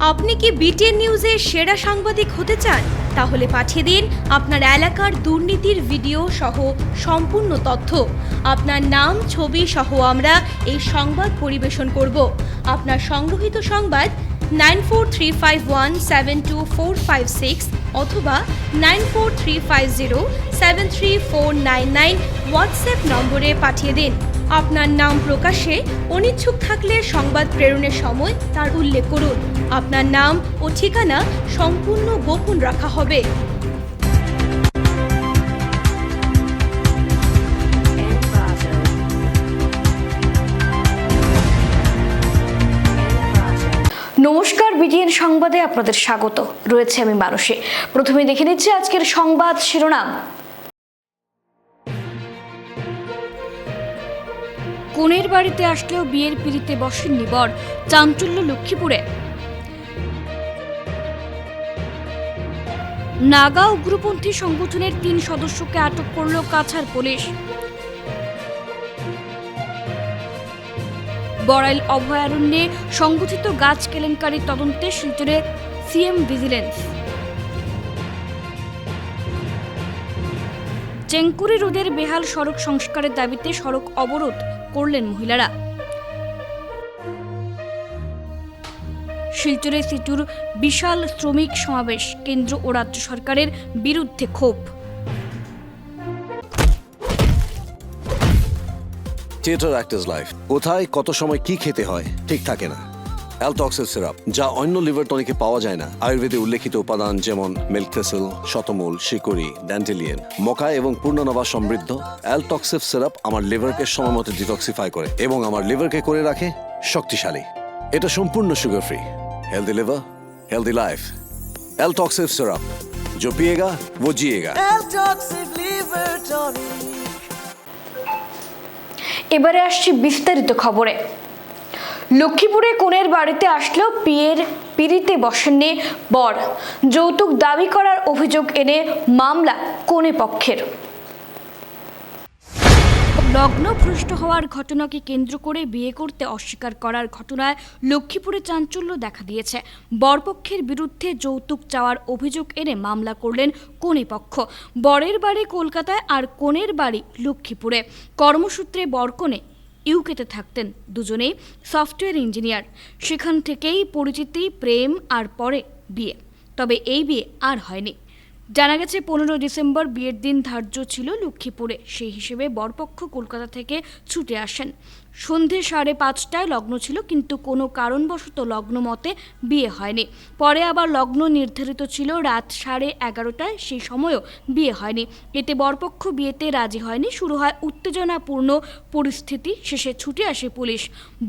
আপনি কি বিটিএন নিউজের সেরা সাংবাদিক হতে চান? তাহলে পাঠিয়ে দিন আপনার এলাকার দুর্নীতির ভিডিও সহ সম্পূর্ণ তথ্য। আপনার নাম, ছবি সহ আমরা এই সংবাদ পরিবেশন করব। আপনার সংগ্রহীত সংবাদ 9435172456 অথবা 9435073499 হোয়াটসঅ্যাপ নম্বরে পাঠিয়ে দিন। আপনার নাম প্রকাশে অনিচ্ছুক থাকলে সংবাদ প্রেরণের সময় তার উল্লেখ করুন। আপনার নাম ও ঠিকানা সম্পূর্ণ গোপন রাখা হবে। নমস্কার, বিটিএন সংবাদে আপনাদের স্বাগত। রয়েছে আমি মানসী। প্রথমে দেখে নিচ্ছি আজকের সংবাদ শিরোনাম। কনের বাড়িতে আসলেও বিয়ের পিড়িতে বসেননি বর, চাঞ্চল্য লক্ষ্মীপুরে। নাগা উগ্রপন্থী সংগঠনের 3 সদস্যকে আটক করল কাছাড় পুলিশ। বড়াইল অভয়ারণ্যে সংগঠিত গাছ কেলেঙ্কারি তদন্তে শিলচরে সিএম ভিজিলেন্স। চেঙ্কুরি রোডের বেহাল সড়ক সংস্কারের দাবিতে সড়ক অবরোধ করলেন মহিলারা। শিলচরে সিটুর বিশাল শ্রমিক সমাবেশ, কেন্দ্র ও রাজ্য সরকারের বিরুদ্ধে ক্ষোভ। Theatre actors life. কোথায় কত সময় কি খেতে হয় ঠিক থাকে না। অ্যালটক্সের সিরাপ, যা অন্য লিভার টনিকে পাওয়া যায় না। আয়ুর্বেদে উল্লেখিত উপাদান যেমন মিল্ক থেসেল, শতমূল, শিকড়ি, ড্যান্টেলিয়ান, মকা এবং পূর্ণনবা সমৃদ্ধ অ্যালটক্সের সিরাপ আমার লিভারকে সময় মতো ডিটক্সিফাই করে এবং আমার লিভারকে করে রাখে শক্তিশালী। এটা সম্পূর্ণ sugar free. Healthy liver, healthy life. অ্যালটক্সের সিরাপ, जो पिएगा वो जिएगा। এবারে আসছি বিস্তারিত খবরে। লক্ষ্মীপুরে কনের বাড়িতে আসলেও বিয়ের পিড়িতে বসেননি বর, যৌতুক দাবি করার অভিযোগ এনে মামলা কনে পক্ষের। লগ্ন ভ্রষ্ট হওয়ার ঘটনাকে কেন্দ্র করে বিয়ে করতে অস্বীকার করার ঘটনায় লক্ষ্মীপুরে চাঞ্চল্য দেখা দিয়েছে। বরপক্ষের বিরুদ্ধে যৌতুক চাওয়ার অভিযোগ এনে মামলা করলেন কনে পক্ষ। বরের বাড়ি কলকাতায় আর কনের বাড়ি লক্ষ্মীপুরে। কর্মসূত্রে বরকনে ইউকেতে থাকতেন, দুজনেই সফটওয়্যার ইঞ্জিনিয়ার। সেখান থেকেই পরিচিতি, প্রেম আর পরে বিয়ে। তবে এই বিয়ে আর হয়নি। জানা গেছে 15 ডিসেম্বর বিয়ের দিন ধার্য ছিল লক্ষ্মীপুরে। সেই হিসেবে বরপক্ষ কলকাতা থেকে ছুটে আসেন। সন্ধে 5:30টায় লগ্ন ছিল, কিন্তু কোনো কারণবশত লগ্ন মতে বিয়ে হয়নি। পরে আবার লগ্ন নির্ধারিত ছিল রাত 11:30টায়, সেই সময়ও বিয়ে হয়নি। এতে বরপক্ষ বিয়েতে রাজি হয়নি। শুরু হয় উত্তেজনাপূর্ণ পরিস্থিতি। শেষে ছুটে আসে পুলিশ।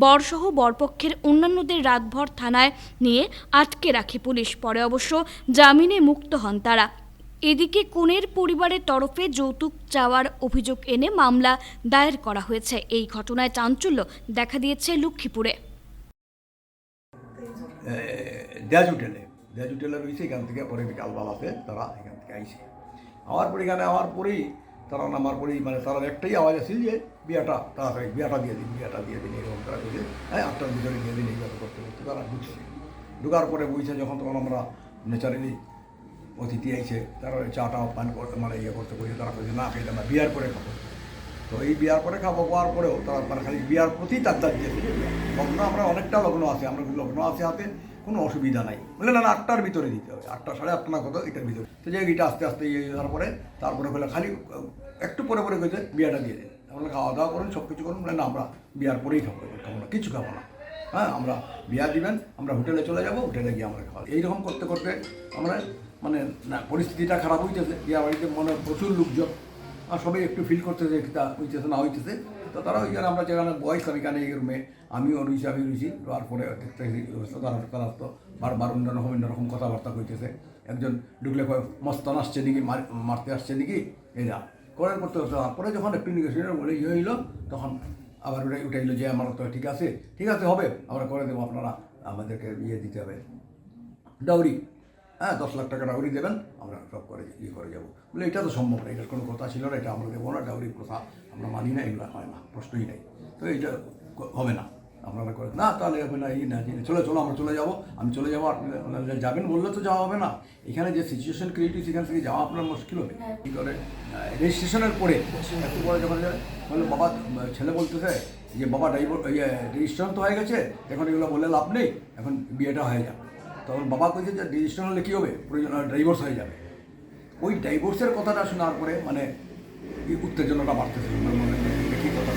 বরসহ বরপক্ষের অন্যান্যদের রাতভর থানায় নিয়ে আটকে রাখে পুলিশ। পরে অবশ্য জামিনে মুক্ত হন তারা। এদিকে কনের পরিবারের তরফে যৌতুক চাওয়ার অভিযোগ এনে মামলা দায়ের করা হয়েছে। এই ঘটনায় চাঞ্চল্য দেখা দিয়েছে লক্ষ্মীপুরে। দেজ হোটেলে রয়েছে। এখান থেকে পরে বিকালবেলাতে তারা এখান থেকে আইসে আমার পরে এখানে আমার পরেই তারা নামার পরেই মানে তারা একটাই আওয়াজ আসছিল যে বিয়েটা তাড়াতাড়ি বিয়েটা দিয়ে দিন এরকম তারা বলছে, হ্যাঁ 8টার ভিতরে দিয়ে দিন। এইভাবে করতে করতে তারা ঢুকছে। ঢুকার পরে বুঝছে যখন তখন আমরা ন্যাচারালি অতিথি আইছে, তারা চাটা পান করতে মানে ইয়ে করতে বলছে। তারা বলছে না খেয়ে আমরা বিয়ার পরে খাবো। তো এই বিয়ার পরে খাবো হওয়ার পরেও তারা মানে খালি বিয়ার প্রতি তাকদার দিয়েছে যে লগ্ন আমরা অনেকটা লগ্ন আছে, আমরা লগ্ন আছে হাতে, কোনো অসুবিধা নাই। বলে না 8টার ভিতরে দিতে হবে, 8টা 8:30 না কত এটার ভিতরে। তো যে এইটা আস্তে আস্তে ইয়ে তারপরে বলে খালি একটু পরে কইতে বিয়াটা দিয়ে দিন। আমরা খাওয়া দাওয়া করুন, সব কিছু করুন। বলে না আমরা বিয়ার পরেই খাবো না, কিছু খাবো না। হ্যাঁ আমরা বিয়া দিবেন, আমরা হোটেলে চলে যাবো, হোটেলে গিয়ে আমরা খাওয়া। এইরকম করতে করতে আমরা মানে না পরিস্থিতিটা খারাপ হইতেছে। বিয়া বাড়িতে মনে প্রচুর লোকজন, আর সবাই একটু ফিল করতেছে এটা হইতেছে না হইতেছে। তো তারা ওইখানে আমরা যেখানে বয়স এখানে এই রুমে আমিও রয়েছি, তারপরে তারা তো বারবার অন্যরকম কথাবার্তা কইতেছে। একজন ঢুকলে কয় মস্তান আসছে নাকি, মারতে আসছে নাকি, এরা করার করতে হতো। তারপরে যখন একটু নিগেশনের বলে ইয়ে হইলো, তখন আবার উঠাইলো যে আমার তো ঠিক আছে হবে, আমরা করে দেবো, আপনারা আমাদেরকে ইয়ে দিতে হবে ডাউরি। হ্যাঁ 10 লাখ টাকা ডাউরি দেবেন, আমরা সব করে ইয়ে করে যাবো। বলে এটা তো সম্ভব না, এটার কোনো কথা ছিল না, এটা আমরা দেবো না, ডাউরি প্রথা আমরা মানি না, এগুলো হয় না, প্রশ্নই নেই। তো এইটা হবে না। আপনারা করে না, তাহলে হবে না, এই না চলো চলো আমরা চলে যাবো, আমি চলে যাবো, আপনারা যাবেন বললে তো যাওয়া হবে না। এখানে যে সিচুয়েশন ক্রিয়েট হয়েছে এখান থেকে যাওয়া আপনার মুশকিল হবে। কী করে রেজিস্ট্রেশনের পরে একটু পরে যখন যায় বলে বাবা, ছেলে বলতেছে যে বাবা রেজিস্ট্রেশন তো হয়ে গেছে, এখন এগুলো বলে লাভ নেই, এখন বিয়েটা হয়ে যাবে। তখন বাবা কইছে যে রেজিস্ট্রেশন হলে কী হবে, ডাইভোর্স হয়ে যাবে। ওই ডাইভোর্সের কথাটা শোনার পরে মানে এই উত্তেজনাটা বাড়তেছে মনে দেখি কথা,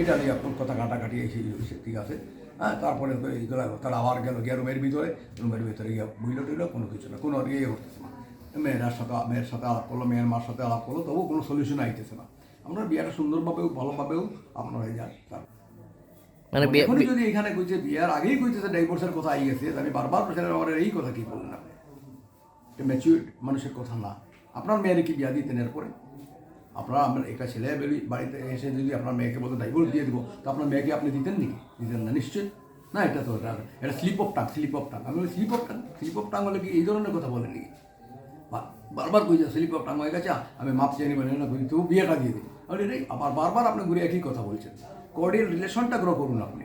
এটা নিয়ে আপনার কথা কাটাকাটি সেই ঠিক আছে। হ্যাঁ, তারপরে এইগুলো তারা আবার গেল গিয়ে রুমের ভিতরে গিয়ে বুঝল টুইল, কোনো কিছু না, কোনো ইয়ে করতেছে না। মেয়ের সাথে আলাপ করলো, মেয়ের মার সাথে আলাপ করলো, তবু কোনো সলিউশন আইতেছে না। আমরা বিয়েটা সুন্দরভাবেও ভালোভাবেও আপনার হয়ে যায়। মানে এখন যদি এখানে কইছে বিয়ার আগেই কইতেছে ডাইভোর্সের কথা আই গেছে, আমি বারবার ছেলের আমার এই কথা কি বললেন আপনি? এটা ম্যাচিউর মানুষের কথা না। আপনার মেয়ের কি বিয়া দিতেন এরপরে? আপনারা আমার একটা ছেলে বাড়িতে এসে যদি আপনার মেয়েকে বলতে ডাইভোর্স দিয়ে দেবো, তো আপনার মেয়েকে আপনি দিতেন দিতেন না নিশ্চয়ই না। এটা তো এটা স্লিপ অফ টাং। আমি বলি স্লিপ অফ টাং হলে কি এই ধরনের কথা বলেন নাকি? বারবার কই যায় স্লিপ অফ টাং হয়ে গেছে, আমি মাপ চেয়ে নেবেন না, তবু বিয়েটা দিয়ে দিই। বলি রে, আবার বারবার আপনি ঘুরে একই কথা বলছেন। কর্ডিয়াল রিলেশনটা গ্রো করুন আপনি।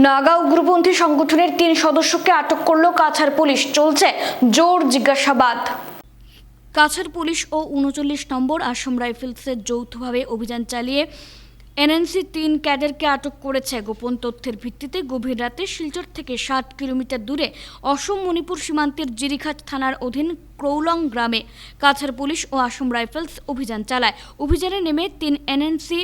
নাগা উগ্রপন্থী সংগঠনের 3 সদস্যকে আটক করল কাছাড় পুলিশ, চলছে জোর জিজ্ঞাসাবাদ। কাছাড় পুলিশ ও 39 নম্বর আসাম রাইফেলসের যৌথভাবে অভিযান চালিয়ে এনএনসি 3 ক্যাডারকে আটক করেছে। গোপন তথ্যের ভিত্তিতে গভীর রাতে শিলচর থেকে 60 কিলোমিটার দূরে অসম মণিপুর সীমান্তের জিরিঘাট থানার অধীন ক্রৌলং গ্রামে কাছাড় পুলিশ ও আসাম রাইফেলস অভিযান চালায়। অভিযানে নেমে 3 এনএনসি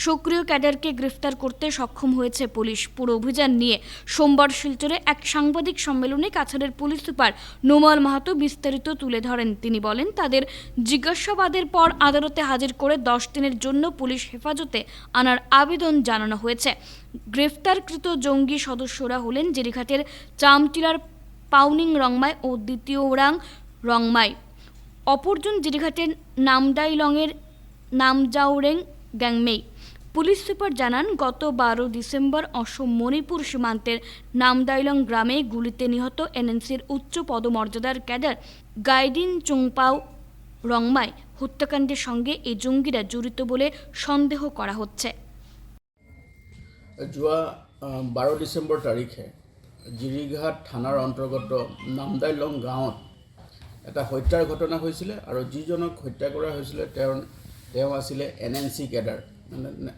সক্রিয় ক্যাডারকে গ্রেফতার করতে সক্ষম হয়েছে পুলিশ। পুরো অভিযান নিয়ে সোমবার শিলচরে এক সাংবাদিক সম্মেলনে কাছাড়ের পুলিশ সুপার নোমাল মাহাতো বিস্তারিত তুলে ধরেন। তিনি বলেন, তাদের জিজ্ঞাসাবাদের পর আদালতে হাজির করে 10 দিনের জন্য পুলিশ হেফাজতে আনার আবেদন জানানো হয়েছে। গ্রেফতারকৃত জঙ্গি সদস্যরা হলেন জেরিঘাটের চামটিলার পাউনিং রংমাই ও দ্বিতীয় ওরাং রংমাই। অপরজন জেরিঘাটের নামদাইলংয়ের নামজাউরেং গ্যাংমেই। পুলিশ সুপার জানান, গত 12 ডিসেম্বর অসম মণিপুর সীমান্তের নামদাইলং গ্রামে গুলিতে নিহত এনএনসির উচ্চ পদমর্যাদার ক্যাডার গাইডিন চুংপাও রংমাই হত্যাকাণ্ডের সঙ্গে এই জঙ্গিরা জড়িত বলে সন্দেহ করা হচ্ছে। যোৱা 12 ডিচেম্বৰ তাৰিখে জিৰিঘাট থানাৰ অন্তৰ্গত নামদাইলং গাঁৱত এটা হত্যাৰ ঘটনা হৈছিলে আৰু যিজনক হত্যা কৰা হৈছিলে তেওঁ আছিলে এনএনচি কেডাৰ, মানে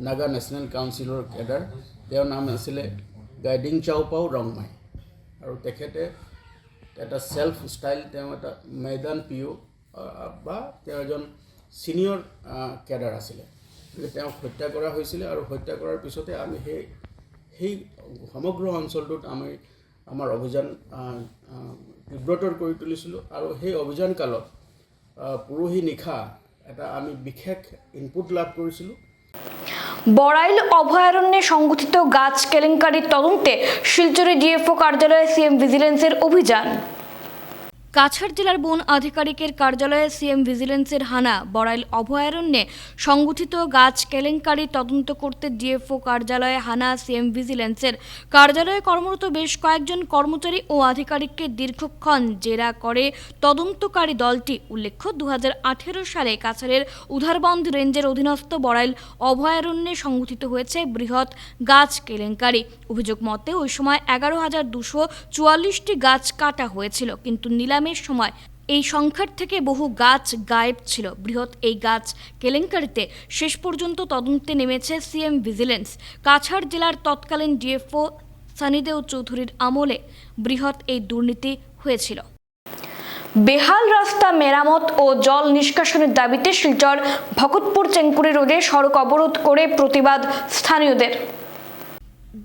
নাগা নেশ্যনেল কাউন্সিলৰ কেডাৰ। তেওঁৰ নাম আছিলে গাইডিং চাওপাও ৰংমাই আৰু তেখেতে এটা সেলফ ষ্টাইল, তেওঁ এটা মৈদান পিঅ' বা তেওঁ এজন ছিনিয়ৰ কেডাৰ আছিলে। তেওঁক হত্যা কৰা হৈছিলে আৰু হত্যা কৰাৰ পিছতে আমি সেই সমগ্ৰ অঞ্চলটোত আমাৰ অভিযান তীব্ৰতৰ কৰি তুলিছিলোঁ। আৰু সেই অভিযান কালত পৰহি নিশা এটা আমি বিশেষ ইনপুট লাভ কৰিছিলোঁ। বড়াইল অভয়ারণ্যে সংগঠিত গাছ কেলেঙ্কারির তদন্তে শিলচরে ডিএফও কার্যালয়ে সিএম ভিজিলেন্সের অভিযান। কাছাড় জেলার বন আধিকারিকের কার্যালয়ে সিএম ভিজিলেন্সের হানা। বড়াইল অভয়ারণ্যে সংগঠিত গাছ কেলেঙ্কারি তদন্ত করতে ডিএফও কার্যালয়ে হানা সিএম ভিজিলেন্সের। কার্যালয়ে কর্মরত বেশ কয়েকজন কর্মচারী ও আধিকারিককে দীর্ঘক্ষণ জেরা করে তদন্তকারী দলটি। উল্লেখ্য, 2018 সালে কাছাড়ের উধারবন্দ রেঞ্জের অধীনস্থ বড়াইল অভয়ারণ্যে সংগঠিত হয়েছে বৃহৎ গাছ কেলেঙ্কারি। অভিযোগ মতে ওই সময় 11,244টি গাছ কাটা হয়েছিল, কিন্তু নিলামের সময় এই সংখ্যার থেকে বহু গাছ গায়েব ছিল। বৃহৎ এই গাছ কেলেঙ্কারিতে শেষ পর্যন্ত তদন্তে নেমেছে সিএম ভিজিলেন্স। কাছাড় জেলার তৎকালীন ডিএফও সানিদেও চৌধুরীর আমলে বৃহৎ এই দুর্নীতি হয়েছিল। বেহাল রাস্তা মেরামত ও জল নিষ্কাশনের দাবিতে শিলচর ভকতপুর চেঙ্কুরি রোডে সড়ক অবরোধ করে প্রতিবাদ স্থানীয়দের।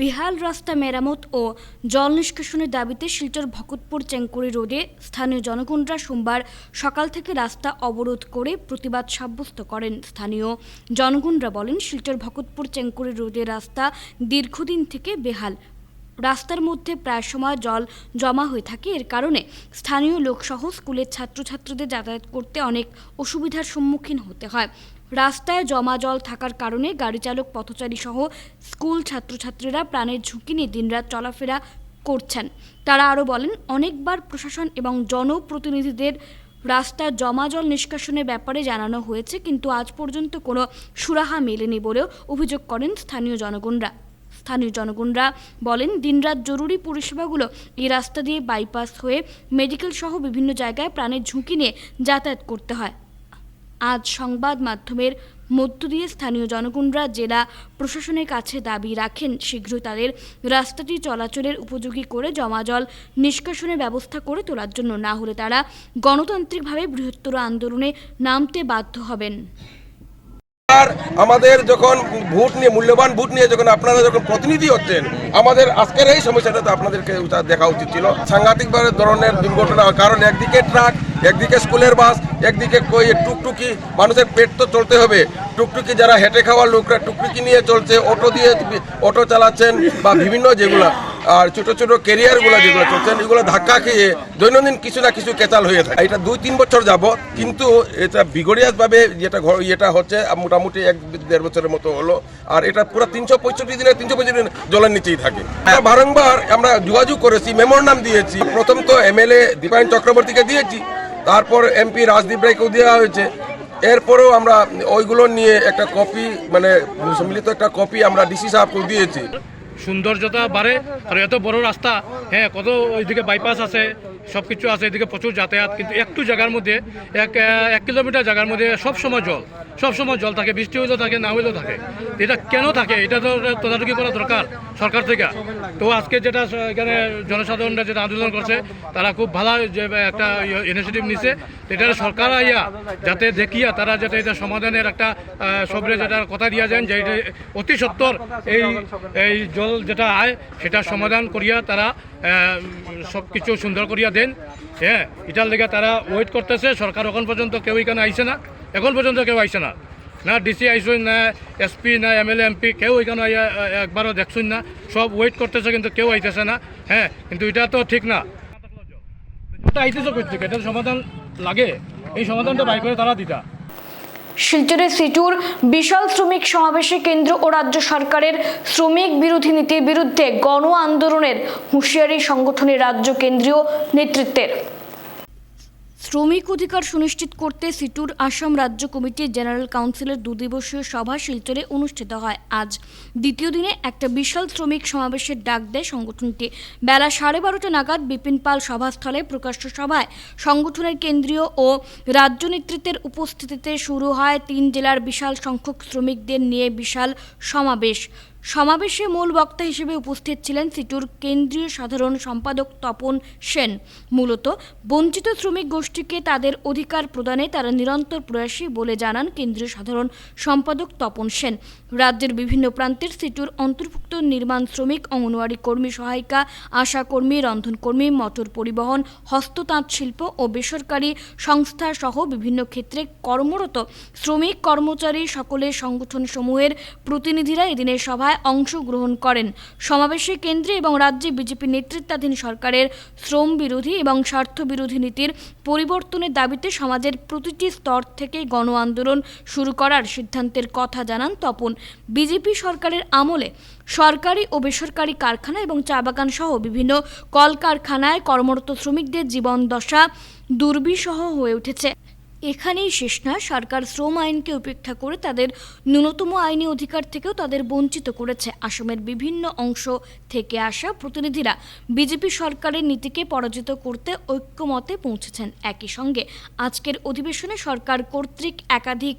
বেহাল রাস্তা মেরামত ও জল নিষ্কাশনের দাবিতে শিলচর ভকতপুর চেঙ্কুরি রোডে স্থানীয় জনগণরা সোমবার সকাল থেকে রাস্তা অবরোধ করে প্রতিবাদ সাব্যস্ত করেন। স্থানীয় জনগণরা বলেন, শিলচর ভকতপুর চেঙ্কুরি রোডের রাস্তা দীর্ঘদিন থেকে বেহাল। রাস্তার মধ্যে প্রায় সময় জল জমা হয়ে থাকে। এর কারণে স্থানীয় লোকসহ স্কুলের ছাত্রছাত্রীদের যাতায়াত করতে অনেক অসুবিধার সম্মুখীন হতে হয়। রাস্তায় জমা জল থাকার কারণে গাড়ি চালক, পথচারী সহ স্কুল ছাত্রছাত্রীরা প্রাণের ঝুঁকি নিয়ে দিনরাত চলাফেরা করছেন। তারা আরও বলেন, অনেকবার প্রশাসন এবং জনপ্রতিনিধিদের রাস্তা জমাজল নিষ্কাশনের ব্যাপারে জানানো হয়েছে, কিন্তু আজ পর্যন্ত কোনো সুরাহা মেলেনি বলেও অভিযোগ করেন স্থানীয় জনগণরা বলেন, দিনরাত জরুরি পরিষেবাগুলো এই রাস্তা দিয়ে বাইপাস হয়ে মেডিকেল সহ বিভিন্ন জায়গায় প্রাণের ঝুঁকি নিয়ে যাতায়াত করতে হয়। আজ সংবাদ মাধ্যমের মধ্য দিয়ে স্থানীয় জনগণরা জেলা প্রশাসনের কাছে দাবি রাখেন শীঘ্রই তাদের রাস্তাটি চলাচলের উপযোগী করে জমাজল নিষ্কাশনের ব্যবস্থা করে তোলার জন্য, না হলে তারা গণতান্ত্রিকভাবে বৃহত্তর আন্দোলনে নামতে বাধ্য হবেন। আর আমাদের যখন ভোট নিয়ে মূল্যবান ভোট নিয়ে যখন আপনারা যখন প্রতিনিধি হচ্ছেন, আমাদের আজকের এই সমস্যাটা তো আপনাদেরকে দেখা উচিত ছিল। সাংঘাতিকভাবে ধরনের দুর্ঘটনা, কারণ একদিকে ট্রাক, একদিকে স্কুলের বাস, একদিকে টুকটুকি, মানুষের পেট তো চলতে হবে। টুকটুকি যারা হেঁটে খাওয়ার লোকরা টুকটুকি নিয়ে চলছে, অটো চালাচ্ছেন বা বিভিন্ন যেগুলা আর ছোট ছোট ক্যারিয়ারগুলো যেগুলো চলছেন, এগুলো ধাক্কা খেয়ে দৈনন্দিন কিছু না কিছু কেচাল হয়ে থাকে। এটা 2-3 বছর যাবত, কিন্তু এটা বিগড়িয়াসভাবে যেটা হচ্ছে মোটামুটি 1-1.5 বছরের মতো হলো। আর এটা পুরো 365 দিনে 365 দিন জলের নিচেই থাকে। বারংবার আমরা যোগাযোগ করেছি, মেমোরান্ডাম দিয়েছি। প্রথম তো MLA দীপায়ন চক্রবর্তীকে দিয়েছি, তারপর MP রাজদীপ রায়কেও দেওয়া হয়েছে। এরপরেও আমরা ওইগুলো নিয়ে একটা কপি, মানে সম্মিলিত একটা কপি আমরা DC সাহেবকেও দিয়েছি। সৌন্দর্যতা বাড়ে। আর এত বড় রাস্তা, হ্যাঁ, কত ওইদিকে বাইপাস আছে, সব কিছু আছে, এদিকে প্রচুর যাতায়াত, কিন্তু একটু জায়গার মধ্যে 1 কিলোমিটার জায়গার মধ্যে সবসময় জল থাকে, বৃষ্টি হইলেও থাকে, না হইলেও থাকে। এটা কেন থাকে, এটা তো তদারকি করা দরকার সরকার থেকে। তো আজকে যেটা এখানে জনসাধারণরা যেটা আন্দোলন করছে, তারা খুব ভালো যে একটা ইনিশিয়েটিভ নিছে। এটা সরকার আইয়া যাতে দেখিয়া তারা যাতে এটা সমাধানের একটা সবরে যেটা কথা দিয়া যায় যে এটা অতি সত্বর এই জল যেটা আয় সেটা সমাধান করিয়া তারা সব কিছু সুন্দর করিয়া দেন। হ্যাঁ, এটার লেগে তারা ওয়েট করতেছে। সরকার এখন পর্যন্ত কেউ এখানে আইসে না, না DC আইসুন, না SP, না MLA MP, কেউ এখানে একবারও দেখছুন না। সব ওয়েট করতেছে, কিন্তু কেউ আইতেছে না। হ্যাঁ, কিন্তু এটা তো ঠিক না। এটা আইতেছে করতে, এটা সমাধান লাগে, এই সমাধানটা বাই করে তারা দিতা। শিলচরে সিটুর বিশাল শ্রমিক সমাবেশে কেন্দ্র ও রাজ্য সরকারের শ্রমিক বিরোধী নীতির বিরুদ্ধে গণ আন্দোলনের হুঁশিয়ারি সংগঠনের রাজ্য কেন্দ্রীয় নেতৃত্বের। শ্রমিক অধিকার সুনিশ্চিত করতে সিটুর আসাম রাজ্য কমিটির জেনারেল কাউন্সিলের 2 দিবসীয় সভা শিলচরে অনুষ্ঠিত হয়। আজ দ্বিতীয় দিনে একটা বিশাল শ্রমিক সমাবেশের ডাক দেয় সংগঠনটি। বেলা 12:30 নাগাদ বিপিন পাল সভাস্থলে প্রকাশ্য সভায় সংগঠনের কেন্দ্রীয় ও রাজ্য নেতৃত্বের উপস্থিতিতে শুরু হয় 3 জেলার বিশাল সংখ্যক শ্রমিকদের নিয়ে বিশাল সমাবেশে মূল বক্তা হিসেবে উপস্থিত ছিলেন সিটুর কেন্দ্রীয় সাধারণ সম্পাদক তপন সেন। মূলত বঞ্চিত শ্রমিক গোষ্ঠীকে তাদের অধিকার প্রদানে তারা নিরন্তর প্রয়াসী বলে জানান কেন্দ্রীয় সাধারণ সম্পাদক তপন সেন। রাজ্যের বিভিন্ন প্রান্তের সিটুর অন্তর্ভুক্ত নির্মাণ শ্রমিক, অঙ্গনওয়াড়ি কর্মী, সহায়িকা, আশা কর্মী, রন্ধনকর্মী, মোটর পরিবহন, হস্ততাঁত শিল্প ও বেসরকারি সংস্থা সহ বিভিন্ন ক্ষেত্রে কর্মরত শ্রমিক কর্মচারী সকলের সংগঠন সমূহের প্রতিনিধিরা এদিনের সভায় অংশগ্রহণ করেন। সমাবেশে কেন্দ্রে এবং রাজ্যে বিজেপি নেতৃত্বাধীন সরকারের শ্রম বিরোধী এবং স্বার্থ বিরোধী নীতির পরিবর্তনের দাবিতে সমাজের প্রতিটি স্তর থেকে গণ আন্দোলন শুরু করার সিদ্ধান্তের কথা জানান তপন। বিজেপি সরকারের আমলে সরকারি ও বেসরকারি কারখানা এবং চা বাগান সহ বিভিন্ন কলকারখানায় কর্মরত শ্রমিকদের জীবন দশা দুর্বিষহ হয়ে উঠেছে। এখানেই শেষ না, সরকার শ্রম আইনকে উপেক্ষা করে তাদের ন্যূনতম আইনি অধিকার থেকেও তাদের বঞ্চিত করেছে। আসামের বিভিন্ন অংশ থেকে আসা প্রতিনিধিরা বিজেপি সরকারের নীতিকে পরাজিত করতে ঐক্যমতে পৌঁছেছেন। একই সঙ্গে আজকের অধিবেশনে সরকার কর্তৃক একাধিক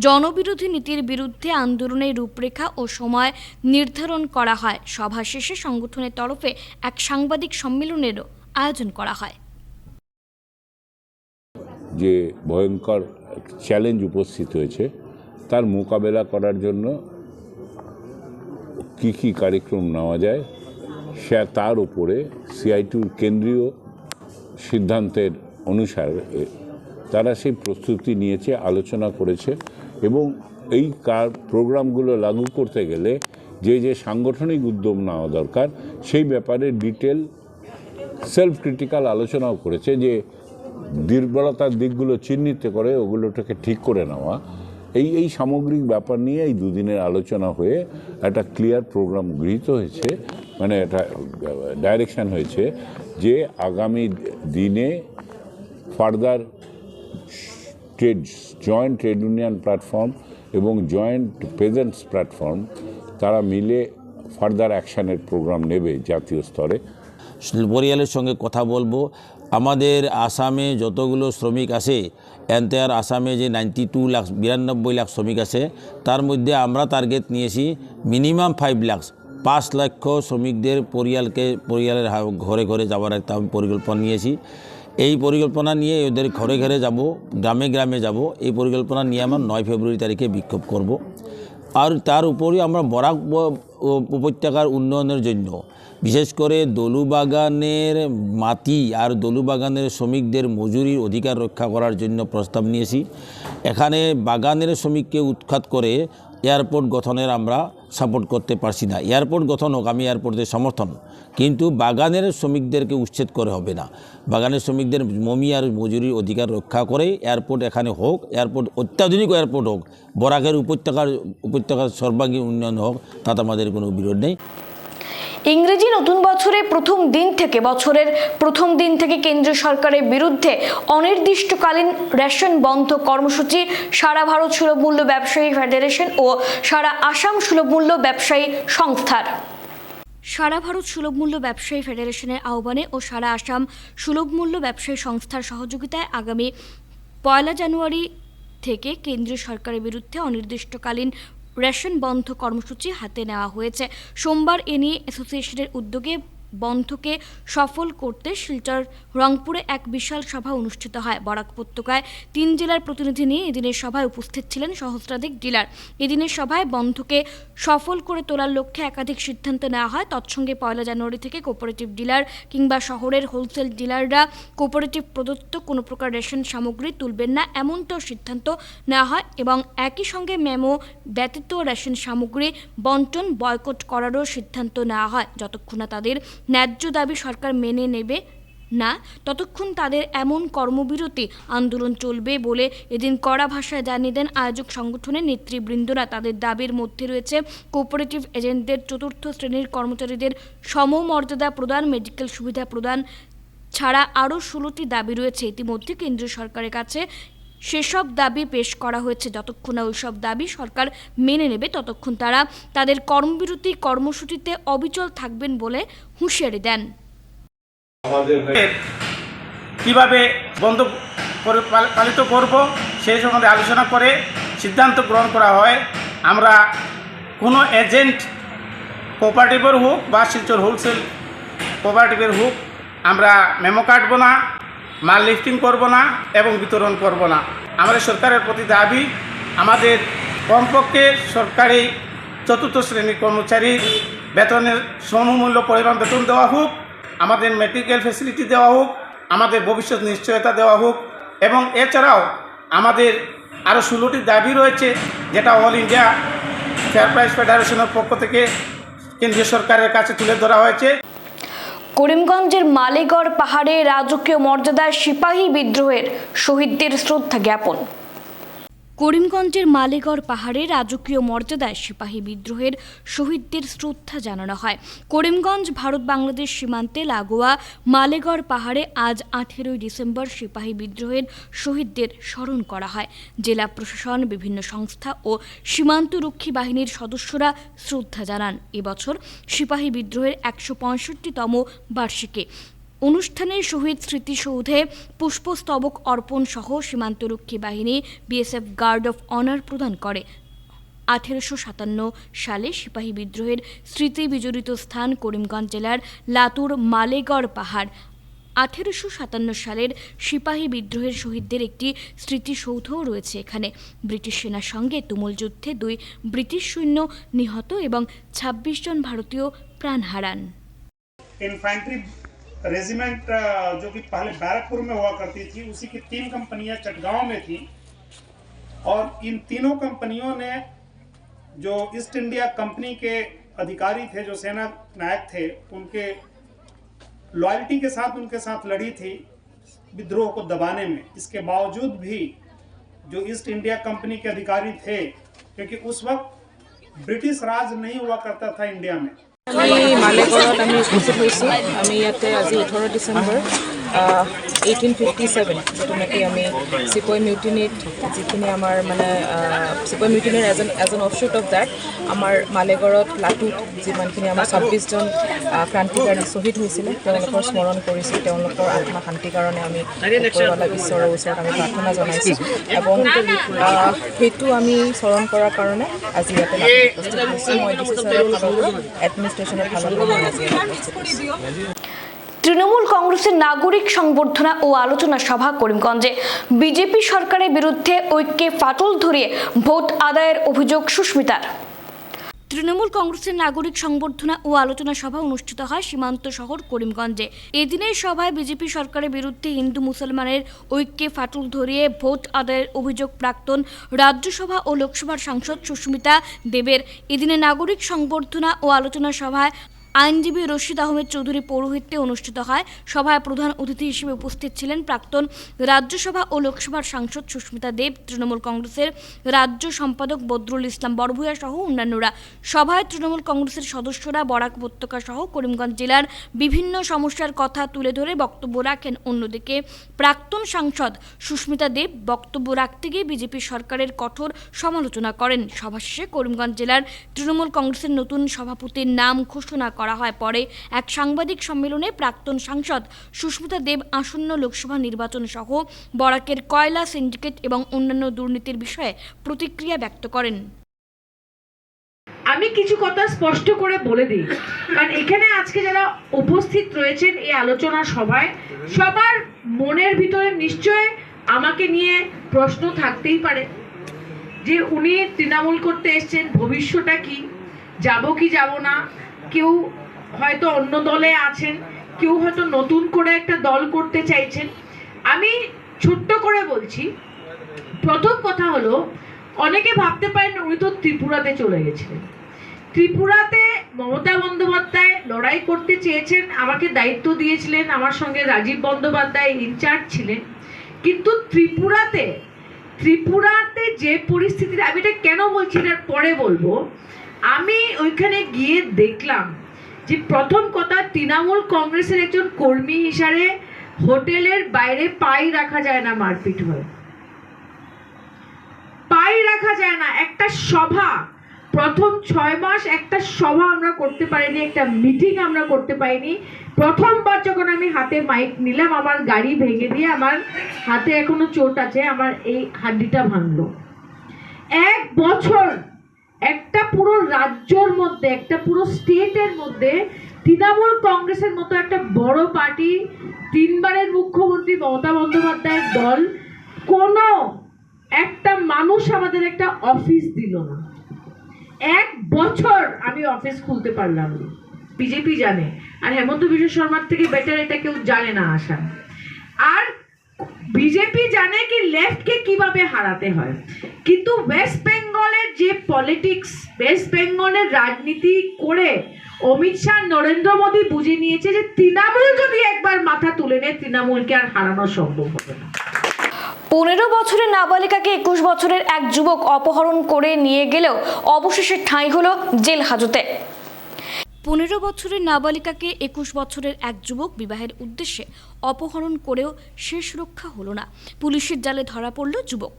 জনবিরোধী নীতির বিরুদ্ধে আন্দোলনের রূপরেখা ও সময় নির্ধারণ করা হয়। সভা শেষে সংগঠনের তরফে এক সাংবাদিক সম্মেলনেরও আয়োজন করা হয়। যে ভয়ঙ্কর চ্যালেঞ্জ উপস্থিত হয়েছে তার মোকাবেলা করার জন্য কী কার্যক্রম নেওয়া যায় সে তার উপরে CITUর কেন্দ্রীয় সিদ্ধান্তের অনুসারে তারা সেই প্রস্তুতি নিয়েছে, আলোচনা করেছে এবং এই প্রোগ্রামগুলো লাগু করতে গেলে যে সাংগঠনিক উদ্যোগ নেওয়া দরকার সেই ব্যাপারে ডিটেল সেলফ ক্রিটিক্যাল আলোচনাও করেছে, যে দুর্বলতার দিকগুলো চিহ্নিত করে ওগুলোটাকে ঠিক করে নেওয়া। এই সামগ্রিক ব্যাপার নিয়ে এই 2 দিনের আলোচনা হয়ে একটা ক্লিয়ার প্রোগ্রাম গৃহীত হয়েছে, মানে একটা ডাইরেকশন হয়েছে যে আগামী দিনে further joint trade union platform এবং জয়েন্ট পেজেন্টস প্ল্যাটফর্ম তারা মিলে ফার্দার অ্যাকশানের প্রোগ্রাম নেবে জাতীয় স্তরে। পরিয়ালের সঙ্গে কথা বলবো। আমাদের আসামে যতগুলো শ্রমিক আছে, এন্টায়ার আসামে যে 92 লাখ শ্রমিক আছে, তার মধ্যে আমরা টার্গেট নিয়েছি মিনিমাম 5 লক্ষ শ্রমিকদের পরিয়ালের ঘরে ঘরে যাওয়ার একটা পরিকল্পনা নিয়েছি। এই পরিকল্পনা নিয়ে ওদের ঘরে ঘরে যাব, গ্রামে গ্রামে যাব। এই পরিকল্পনা নিয়ে আমরা 9 ফেব্রুয়ারি তারিখে বিক্ষোভ করব। আর তার উপরেও আমরা বরাক উপত্যকার উন্নয়নের জন্য বিশেষ করে দলুবাগানের মাটি আর দলুবাগানের শ্রমিকদের মজুরির অধিকার রক্ষা করার জন্য প্রস্তাব নিয়েছি। এখানে বাগানের শ্রমিককে উৎখাত করে এয়ারপোর্ট গঠনের আমরা সাপোর্ট করতে পারছি না। এয়ারপোর্ট গঠন হোক, আমি এয়ারপোর্টের সমর্থন, কিন্তু বাগানের শ্রমিকদেরকে উচ্ছেদ করে হবে না। বাগানের শ্রমিকদের জমি আর মজুরির অধিকার রক্ষা করে এয়ারপোর্ট এখানে হোক, এয়ারপোর্ট অত্যাধুনিক এয়ারপোর্ট হোক, বরাকের উপত্যকার সর্বাঙ্গীন উন্নয়ন হোক, তাতে আমাদের কোনো বিরোধ নেই। ইংরেজি নতুন বছরের প্রথম দিন থেকে কেন্দ্রীয় সরকারের বিরুদ্ধে অনির্দিষ্টকালীন রেশন বন্ধ কর্মসূচি সারা ভারত সুলভ মূল্য ব্যবসায়ী ফেডারেশন ও সারা আসাম সুলভ মূল্য ব্যবসায়ী সংস্থার। সারা ভারত সুলভ মূল্য ব্যবসায়ী ফেডারেশনের আহ্বানে ও সারা আসাম সুলভ মূল্য ব্যবসায়ী সংস্থার সহযোগিতায় আগামী 1 জানুয়ারি থেকে কেন্দ্রীয় সরকারের বিরুদ্ধে অনির্দিষ্টকালীন রেশন বন্ধ কর্মসূচি হাতে নেওয়া হয়েছে। সোমবার এ নিয়ে অ্যাসোসিয়েশনের উদ্যোগে বন্ধকে সফল করতে শিলচর রংপুরে এক বিশাল সভা অনুষ্ঠিত হয়। বরাক উপত্যকায় 3 জেলার প্রতিনিধি নিয়ে এদিনের সভায় উপস্থিত ছিলেন সহস্রাধিক ডিলার। এদিনের সভায় বন্ধকে সফল করে তোলার লক্ষ্যে একাধিক সিদ্ধান্ত নেওয়া হয়। তৎসঙ্গে 1 জানুয়ারি থেকে কোঅপারেটিভ ডিলার কিংবা শহরের হোলসেল ডিলাররা কোঅপারেটিভ প্রদত্ত কোনো প্রকার রেশন সামগ্রী তুলবেন না, এমনটাও সিদ্ধান্ত নেওয়া হয় এবং একই সঙ্গে মেমো ব্যতীত রেশন সামগ্রী বন্টন বয়কট করারও সিদ্ধান্ত নেওয়া হয়। যতক্ষণ না তাদের ন্যায্য দাবি সরকার মেনে নেবে না, ততক্ষণ তাদের এমন কর্মবিরতি আন্দোলন চলবে বলে এদিন কড়া ভাষায় জানিয়ে দেন আয়োজক সংগঠনের নেতৃবৃন্দরা। তাদের দাবির মধ্যে রয়েছে কোঅপারেটিভ এজেন্টদের 4র্থ শ্রেণীর কর্মচারীদের সমমর্যাদা প্রদান, মেডিকেল সুবিধা প্রদান ছাড়া আরও 16টি দাবি রয়েছে। ইতিমধ্যে কেন্দ্রীয় সরকারের কাছে সেসব দাবি পেশ করা হয়েছে। যতক্ষণ না ওইসব দাবি সরকার মেনে নেবে, ততক্ষণ তারা তাদের কর্মবিরতি কর্মসূচিতে অবিচল থাকবেন বলে হুঁশিয়ারি দেন। কিভাবে বন্ধ পালিত করব সেই সম্বন্ধে আলোচনা করে সিদ্ধান্ত গ্রহণ করা হয়। আমরা কোনো এজেন্ট কোঅপারেটিভের হোক বা শিলচর হোলসেল কোঅপারেটিভের হোক, আমরা মেমো কাটব না, মাল লিফটিং করব না এবং বিতরণ করব না। আমাদের সরকারের প্রতি দাবি, আমাদের কমপক্ষে সরকারি 4র্থ শ্রেণীর কর্মচারীর বেতনের সমমূল্য পরিমাণ বেতন দেওয়া হোক, আমাদের মেডিকেল ফ্যাসিলিটি দেওয়া হোক, আমাদের ভবিষ্যৎ নিশ্চয়তা দেওয়া হোক এবং এছাড়াও আমাদের আরও 16টি দাবি রয়েছে, যেটা অল ইন্ডিয়া ফেয়ার প্রাইস ফেডারেশনের পক্ষ থেকে কেন্দ্রীয় সরকারের কাছে তুলে ধরা হয়েছে। করিমগঞ্জের মালেগড় পাহাড়ে রাজকীয় মর্যাদায় সিপাহী বিদ্রোহের শহীদদের শ্রদ্ধা জ্ঞাপন। করিমগঞ্জের মালেগড় পাহাড়ে রাজকীয় মর্যাদায় সিপাহী বিদ্রোহের শহীদদের শ্রদ্ধা জানানো হয়। করিমগঞ্জ ভারত বাংলাদেশ সীমান্তে লাগোয়া মালেগড় পাহাড়ে আজ 18 ডিসেম্বর সিপাহী বিদ্রোহের শহীদদের স্মরণ করা হয়। জেলা প্রশাসন, বিভিন্ন সংস্থা ও সীমান্তরক্ষী বাহিনীর সদস্যরা শ্রদ্ধা জানান। এবছর সিপাহী বিদ্রোহের 165তম বার্ষিকী অনুষ্ঠানে শহীদ স্মৃতিসৌধে পুষ্পস্তবক অর্পণ সহ সীমান্তরক্ষী বাহিনী বিএসএফ গার্ড অফ অনার প্রদান করে। 1857 সালে সিপাহী বিদ্রোহের স্মৃতি বিজড়িত স্থান করিমগঞ্জ জেলার লাতুর মালেগড় পাহাড়। 1857 সালের সিপাহী বিদ্রোহের শহীদদের একটি স্মৃতিসৌধও রয়েছে এখানে। ব্রিটিশ সেনার সঙ্গে তুমুল যুদ্ধে 2 ব্রিটিশ সৈন্য নিহত এবং 26 জন ভারতীয় প্রাণ হারান। इन्फेंट्री रेजिमेंट जो कि पहले बैरकपुर में हुआ करती थी, उसी की 3 कंपनियां चटगांव में थी और इन तीनों कंपनियों ने जो ईस्ट इंडिया कंपनी के अधिकारी थे, जो सेना नायक थे, उनके लॉयल्टी के साथ उनके साथ लड़ी थी विद्रोह को दबाने में। इसके बावजूद भी जो ईस्ट इंडिया कंपनी के अधिकारी थे, क्योंकि उस वक्त ब्रिटिश राज नहीं हुआ करता था इंडिया में। আমি মালেগড়ত আমি উপস্থিত হৈছোঁ। আমি ইয়াতে আজি 18 ডিচেম্বৰ 1857 যেটো নাকি আমি চিপই মিউটিনিত যিখিনি আমাৰ মানে চিপই মিউটিনিৰ এজন অফশুট অফ দ্যাট আমাৰ মালেগড়ত লাটুত যিমানখিনি আমাৰ 26জন ক্ৰান্তিকাৰী শ্বহীদ হৈছিলে তেওঁলোকৰ স্মৰণ কৰিছোঁ তেওঁলোকৰ আত্মা শান্তিৰ কাৰণে আমি ওপৰৱালা ঈশ্বৰৰ ওচৰত আমি প্ৰাৰ্থনা জনাইছোঁ এবং সেইটো আমি স্মৰণ কৰাৰ কাৰণে আজি ইয়াতে উপস্থিত হৈছোঁ মই ডিচি ছাৰৰ ফালৰ এডমিনিষ্ট্ৰেশ্যনৰ ফালৰ পৰা আজি উপস্থিত হৈছোঁ তৃণমূল কংগ্রেসের নাগরিক সংবর্ধনা ও আলোচনা সভা করিমগঞ্জে বিজেপি সরকারের বিরুদ্ধে ঐক্যে ফাটল ধরিয়ে ভোট আদায়ের অভিযোগ সুস্মিতার। তৃণমূল কংগ্রেসের নাগরিক সংবর্ধনা ও আলোচনা সভা অনুষ্ঠিত হয় সীমান্ত শহর করিমগঞ্জে। এদিনের সভায় বিজেপি সরকারের বিরুদ্ধে হিন্দু মুসলমানের ঐক্যে ফাটল ধরিয়ে ভোট আদায়ের অভিযোগ প্রাক্তন রাজ্যসভা ও লোকসভার সাংসদ সুস্মিতা দেবের। এদিনে নাগরিক সংবর্ধনা ও আলোচনা সভায় আইনজীবী রশিদ আহমেদ চৌধুরী পৌরোহিত্যে অনুষ্ঠিত হয়। সভায় প্রধান অতিথি হিসেবে উপস্থিত ছিলেন প্রাক্তন রাজ্যসভা ও লোকসভার সাংসদ সুস্মিতা দেব, তৃণমূল কংগ্রেসের রাজ্য সম্পাদক বদরুল ইসলাম বড়ভূয়া সহ অন্যান্যরা। সভায় তৃণমূল কংগ্রেসের সদস্যরা বরাক উপত্যকা সহ করিমগঞ্জ জেলার বিভিন্ন সমস্যার কথা তুলে ধরে বক্তব্য রাখেন। অন্যদিকে প্রাক্তন সাংসদ সুস্মিতা দেব বক্তব্য রাখতে গিয়ে বিজেপি সরকারের কঠোর সমালোচনা করেন। সভা শেষে করিমগঞ্জ জেলার তৃণমূল কংগ্রেসের নতুন সভাপতির নাম ঘোষণা করা হয়। পরে এক সাংবাদিক সম্মেলনে প্রাক্তন সাংসদ সুস্মিতা দেব আসন্ন লোকসভা নির্বাচন সহ বরাকের কয়লা সিন্ডিকেট এবং অন্যান্য দুর্নীতির বিষয়ে প্রতিক্রিয়া ব্যক্ত করেন। আমি কিছু কথা স্পষ্ট করে বলে দিই, কারণ এখানে আজকে যারা উপস্থিত রয়েছেন এই আলোচনা সভায় সবার মনের ভিতরে নিশ্চয় আমাকে নিয়ে প্রশ্ন থাকতেই পারে যে উনি তৃণমূল করতে এসেছেন, ভবিষ্যৎটা কি, যাব কি যাব না, কেউ হয়তো অন্য দলে আছেন, কেউ হয়তো নতুন করে একটা দল করতে চাইছেন। আমি ছোট্ট করে বলছি, প্রথম কথা হলো অনেকে ভাবতে পারেন উনি তো ত্রিপুরাতে চলে গেছিলেন। ত্রিপুরাতে মমতা বন্দ্যোপাধ্যায় লড়াই করতে চেয়েছেন, আমাকে দায়িত্ব দিয়েছিলেন, আমার সঙ্গে রাজীব বন্দ্যোপাধ্যায় ইনচার্জ ছিলেন। কিন্তু ত্রিপুরাতে যে পরিস্থিতি, আমি এটা কেন বলছি এটার পরে বলবো, আমি ওইখানে গিয়ে দেখলাম যে প্রথম কথা তৃণমূল কংগ্রেসের একজন কর্মী হিসাবে হোটেলের বাইরে পাই রাখা যায় না, মারপিট হয়, পাই রাখা যায় না। একটা সভা প্রথম 6 মাস একটা সভা আমরা করতে পারিনি, একটা মিটিং আমরা করতে পারিনি। প্রথমবার যখন আমি হাতে মাইক নিলাম আমার গাড়ি ভেঙে দিয়ে আমার হাতে এখনো চোট আছে, আমার এই হাড্ডিটা ভাঙলো। 1 বছর একটা পুরো রাজ্যের মধ্যে, একটা পুরো স্টেটের মধ্যে তৃণমূল কংগ্রেসের মতো একটা বড় পার্টি, 3 বারের মুখ্যমন্ত্রী মমতা বন্দ্যোপাধ্যায়ের দল, কোনো একটা মানুষ আমাদের একটা অফিস দিল না। 1 বছর আমি অফিস খুলতে পারলাম না। বিজেপি জানে, আর হেমন্ত বিশ্ব শর্মার থেকে বেটার এটা কেউ জানে না আশা। আর বিজেপি জানে কি লেফটকে কিভাবে হারাতে হয়, কিন্তু ওয়েস্ট বেঙ্গলের যে পলিটিক্স, ওয়েস্ট বেঙ্গলের রাজনীতি করে অমিত শাহ, নরেন্দ্র মোদী বুঝে নিয়েছে যে তৃণমূল যদি একবার মাথা তুলে নেয় তৃণমূলকে আর হারানো সম্ভব হবে না। 15 বছরের নাবালিকাকে 21 বছরের এক যুবক অপহরণ করে নিয়ে গেলেও অবশেষে ঠাঁই হলো জেল হাজতে। 15 বছরের নাবালিকাকে 21 বছরের এক যুবক বিবাহের উদ্দেশ্যে অপহরণ করেও শেষ রক্ষা হলো না। পুলিশের জালে ধরা পড়ল যুবক।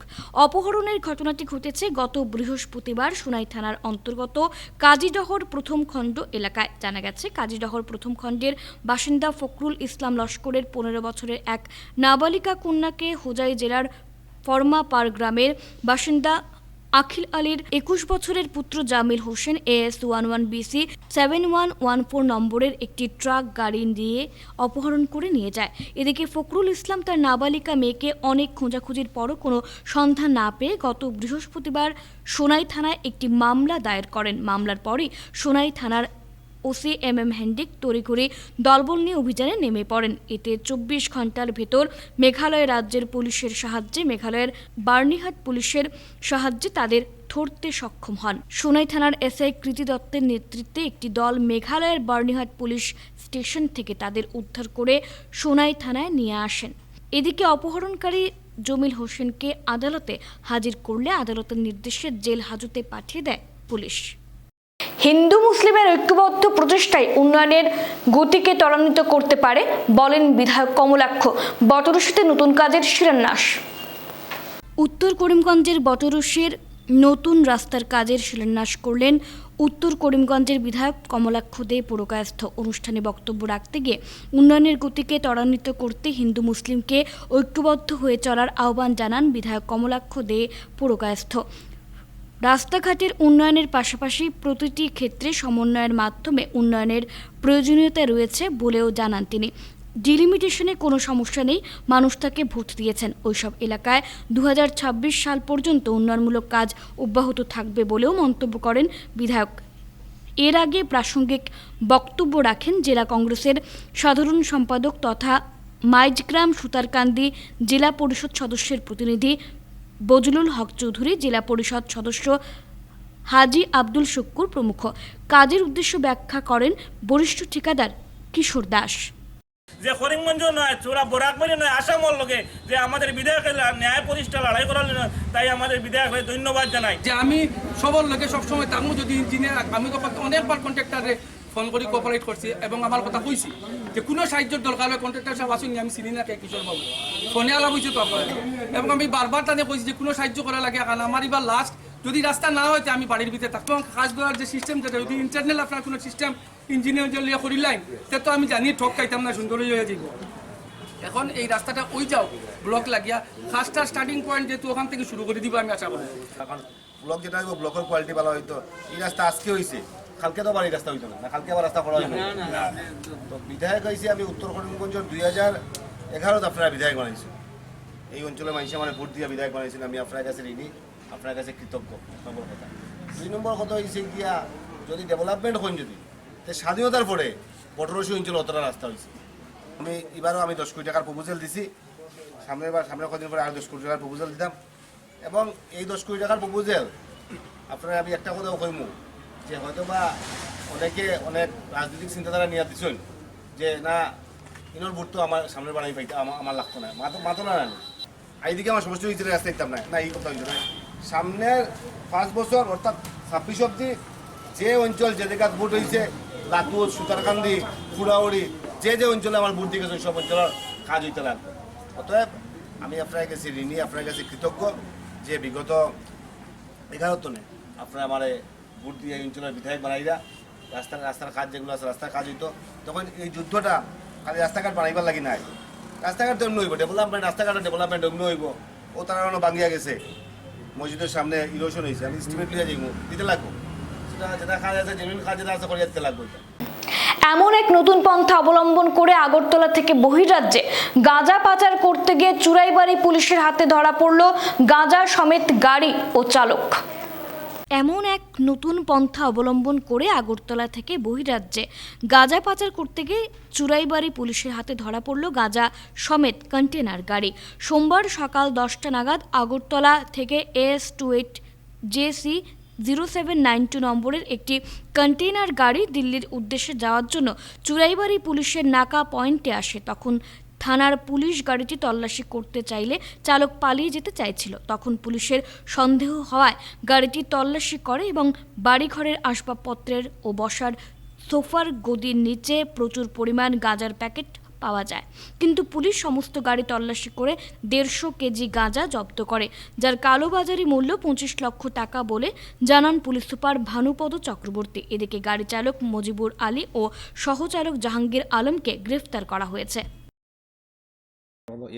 অপহরণের ঘটনাটি ঘটেছে গত বৃহস্পতিবার সোনাই থানার অন্তর্গত কাজীডহর প্রথম খণ্ড এলাকায়। জানা গেছে কাজীডহর প্রথম খণ্ডের বাসিন্দা ফখরুল ইসলাম লস্করের 15 বছরের এক নাবালিকা কন্যাকে হোজাই জেলার ফরমাপাড় গ্রামের বাসিন্দা আখিল আলীর 21 বছরের পুত্র জামিল হোসেন AS11BC 7114 নম্বরের একটি ট্রাক গাড়ি দিয়ে অপহরণ করে নিয়ে যায়। এদিকে ফখরুল ইসলাম তার নাবালিকা মেয়েকে অনেক খোঁজাখুঁজির পরও কোনো সন্ধান না পেয়ে গত বৃহস্পতিবার সোনাই থানায় একটি মামলা দায়ের করেন। মামলার পরই সোনাই থানার ওসি MM হেন্ডিক তড়িঘড়ি দলবল নিয়ে অভিযানে নেমে পড়েন। এতে 24 ঘন্টার ভেতর মেঘালয় রাজ্যের পুলিশের সাহায্যে, মেঘালয়ের বার্নিহাট পুলিশের সাহায্যে তাদের ধরতে সক্ষম হন। সোনাই থানার SI কৃতি দত্তের নেতৃত্বে একটি দল মেঘালয়ের বার্নিহাট পুলিশ স্টেশন থেকে তাদের উদ্ধার করে সোনাই থানায় নিয়ে আসেন। এদিকে অপহরণকারী জমিল হোসেনকে আদালতে হাজির করলে আদালতের নির্দেশে জেল হাজতে পাঠিয়ে দেয় পুলিশ। হিন্দু মুসলিমের ঐক্যবদ্ধ প্রচেষ্টায় উন্নয়নের গতিকে ত্বরান্বিত করতে পারে বলেন বিধায়ক কমলাক্ষ। বটরশিতে নতুন কাজের শিলান্যাস। উত্তর করিমগঞ্জের বটরশির নতুন রাস্তার কাজের শিলান্যাস করলেন উত্তর করিমগঞ্জের বিধায়ক কমলাক্ষ দে পুরকায়স্থ। অনুষ্ঠানে বক্তব্য রাখতে গিয়ে উন্নয়নের গতিকে ত্বরান্বিত করতে হিন্দু মুসলিমকে ঐক্যবদ্ধ হয়ে চলার আহ্বান জানান বিধায়ক কমলাক্ষ দে পুরকায়স্থ। রাস্তাঘাটের উন্নয়নের পাশাপাশি প্রতিটি ক্ষেত্রে সমন্বয়ের মাধ্যমে উন্নয়নের প্রয়োজনীয়তা রয়েছে বলেও জানান তিনি। ডিলিমিটেশনে কোনো সমস্যা নেই, মানুষ তাকে ভোট দিয়েছেন। ওইসব এলাকায় 2026 সাল পর্যন্ত উন্নয়নমূলক কাজ অব্যাহত থাকবে বলেও মন্তব্য করেন বিধায়ক। এর আগে প্রাসঙ্গিক বক্তব্য রাখেন জেলা কংগ্রেসের সাধারণ সম্পাদক তথা মাইজগ্রাম সুতারকান্দি জেলা পরিষদ সদস্যের প্রতিনিধি বজলুল হক চৌধুরী, জেলা পরিষদ সদস্য হাজি আব্দুল শুক্কুর প্রমুখ। কাজের উদ্দেশ্য ব্যাখ্যা করেন বরিষ্ঠ ঠিকাদার কিশোর দাস। যে করিমগঞ্জ নয়, চোরা বরাকবাড়ি নয়, আসামর লোকে যে আমাদের বিধায়কের ন্যায় প্রতিষ্ঠা লড়াই করার তাই আমাদের বিধায়কের ধন্যবাদ জানাই। যে আমি সবর লোকে সবসময় তার যদি ইঞ্জিনিয়ার আমি তো অনেকবার কন্ট্রাক্টারে ফোন করে কোঅপারেট করছি এবং আমার কথা কইছি যে কোনো সাহায্যের দরকার হলে কন্ট্রাক্টার সাহেব আসুন, আমি চিনি না কে কিশোর বাবু ফোনে আলাপ হয়েছে তো আপনার, এবং আমি বারবার তাদের কইছি যে কোনো সাহায্য করা লাগে। কারণ আমার এবার লাস্ট যদি রাস্তা না হয়তো আমি বাড়ির ভিতরে থাকতো, কাজ করার যে সিস্টেম যেটা যদি ইন্টারনাল আপনার কোনো সিস্টেম ইঞ্জিনিয়ার জলিয়া করিলাম সে তো আমি জানি ঠক খাইতাম না, সুন্দর হয়ে যাব। এখন এই রাস্তাটা ওই যাও ব্লক লাগিয়া ফার্স্টটা স্টার্টিং পয়েন্ট যেহেতু ওখান থেকে শুরু করে দিব আমি আশা করি। এখন ব্লক যেটা হইব ব্লকের কোয়ালিটি ভালো হইতো। এই রাস্তা আজকে হয়েছে, কালকে তো আবার এই রাস্তা হইতো না, কালকে আবার রাস্তা করা হইতো না। তো বিধায়ক হয়েছে আমি উত্তর করিমগঞ্জের 2011 আপনারা বিধায়ক বানাইছি। এই অঞ্চলের মানুষ আমার ভোট দিয়ে বিধায়ক বানাইছেন, আমি আপনার কাছে ঋণী, আপনার কাছে কৃতজ্ঞ। নম্বর কথা। 2 নম্বর কথা হয়েছে গিয়া যদি ডেভেলপমেন্ট হন যদি স্বাধীনতার পরে বটরশি অঞ্চল অতটা রাস্তা হয়েছে। আমি এবারও আমি 10 কোটি টাকার প্রপোজাল দিছি, সামনের কদিন পরে আরও 10 কোটি টাকার প্রপোজাল দিতাম। এবং এই 10 কোটি টাকার প্রপোজাল আপনারা আমি একটা কথাও কইমু যে হয়তো বা অনেকে অনেক রাজনৈতিক চিন্তাধারা নিয়ে দিচ্ছেন যে না ইনোর ভোট তো আমার সামনে বাড়াই পাইতে আমার লাগতো না, মাতো না এইদিকে আমার সমস্ত হয়েছিল রাস্তা দিতাম না এই কথা হয়েছে না। সামনের 5 বছর অর্থাৎ 26 অব্দি যে অঞ্চল যে জায়গায় ভোট হয়েছে লাতুর সুতারকান্দি ফুড়াউড়ি যে অঞ্চলে আমার ভোট দিয়ে গেছে সব অঞ্চলের কাজ হইতে লাগবে। অতএব আমি আপনার কাছে ঋণী, আপনার কাছে কৃতজ্ঞ যে বিগত 11 তনে আপনারা আমার ভোট দিয়ে এই অঞ্চলের বিধায়ক বানাইরা রাস্তার কাজ যেগুলো আছে রাস্তার কাজ হইতো। তখন এই যুদ্ধটা খালি রাস্তাঘাট বানাইবার লাগি নাই, রাস্তাঘাট তো এমনি হইব ডেভেলপমেন্ট, রাস্তাঘাটের ডেভেলপমেন্ট এমনি হইব। ও তারা ভাঙিয়া গেছে, মসজিদের সামনে ইরোশন হয়েছে, আমি এস্টিমেট লিয়ে যাইব দিতে লাগবো, যেটা কাজ আছে জেনুইন কাজ যেটা আছে করে যেতে লাগবে। এমন এক নতুন পন্থা অবলম্বন করে আগরতলা থেকে বহির্রাজ্যে গাঁজা পাচার করতে গিয়ে চুরাইবাড়ি পুলিশের হাতে ধরা পড়ল গাঁজা সমেত গাড়ি ও চালক। এমন এক নতুন পন্থা অবলম্বন করে আগরতলা থেকে বহির্রাজ্যে গাঁজা পাচার করতে গিয়ে চুরাইবাড়ি পুলিশের হাতে ধরা পড়ল গাঁজা সমেত কন্টেনার গাড়ি। সোমবার সকাল 10টা নাগাদ আগরতলা থেকে AS28 JC 0792 নম্বরের একটি কন্টেইনার গাড়ি দিল্লির উদ্দেশ্যে যাওয়ার জন্য চুরাইবাড়ি পুলিশের নাকা পয়েন্টে আসে। তখন থানার পুলিশ গাড়িটি তল্লাশি করতে চাইলে চালক পালিয়ে যেতে চাইছিল। তখন পুলিশের সন্দেহ হওয়ায় গাড়িটি তল্লাশি করে এবং বাড়িঘরের আসবাবপত্রের ও বসার সোফার গদির নিচে প্রচুর পরিমাণ গাঁজার প্যাকেট পাওয়া যায়। কিন্তু পুলিশ সমস্ত গাড়ি তল্লাশি করে 150 কেজি গাঁজা জব্দ করে, যার কালোবাজারি মূল্য 25 লক্ষ টাকা বলে জানান পুলিশ সুপার ভানুপদ চক্রবর্তী। এদিকে গাড়ি চালক মজিবুর আলী ও সহচালক জাহাঙ্গীর আলমকে গ্রেফতার করা হয়েছে।